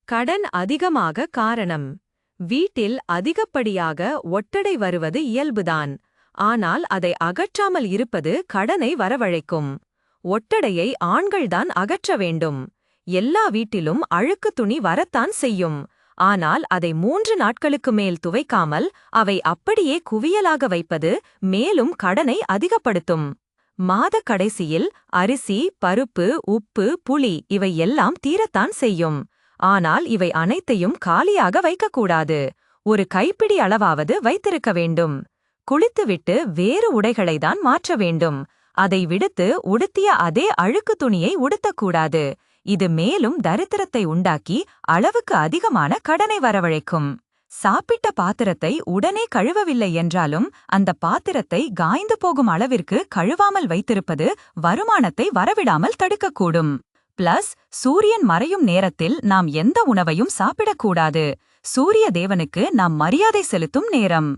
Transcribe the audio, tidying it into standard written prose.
கடன் அதிகமாக காரணம். வீட்டில் அதிகப்படியாக ஒட்டடை வருவது இயல்புதான். ஆனால் அதை அகற்றாமல் இருப்பது கடனை வரவழைக்கும். ஒட்டடையை ஆண்கள்தான் அகற்ற வேண்டும். எல்லா வீட்டிலும் அழுக்கு துணி வரத்தான் செய்யும். ஆனால் அதை 3 நாட்களுக்கு மேல் துவைக்காமல் அவை அப்படியே குவியலாக வைப்பது மேலும் கடனை அதிகப்படுத்தும். மாதக் கடைசியில் அரிசி, பருப்பு, உப்பு, புளி இவை எல்லாம் தீரத்தான் செய்யும். ஆனால் இவை அனைத்தையும் காலியாக வைக்கக்கூடாது. ஒரு கைப்பிடி அளவாவது வைத்திருக்க வேண்டும். குளித்துவிட்டு வேறு உடைகளைதான் மாற்ற வேண்டும். அதை விடுத்து உடுத்திய அதே அழுக்கு துணியை உடுத்தக்கூடாது. இது மேலும் தரித்திரத்தை உண்டாக்கி அளவுக்கு அதிகமான கடனை வரவழைக்கும். சாப்பிட்ட பாத்திரத்தை உடனே கழுவவில்லை என்றாலும் அந்த பாத்திரத்தை காய்ந்து போகும் அளவிற்கு கழுவாமல் வைத்திருப்பது வருமானத்தை வரவிடாமல் தடுக்கக்கூடும். பிளஸ், சூரியன் மறையும் நேரத்தில் நாம் எந்த உணவையும் சாப்பிடக்கூடாது. சூரிய தேவனுக்கு நாம் மரியாதை செலுத்தும் நேரம்.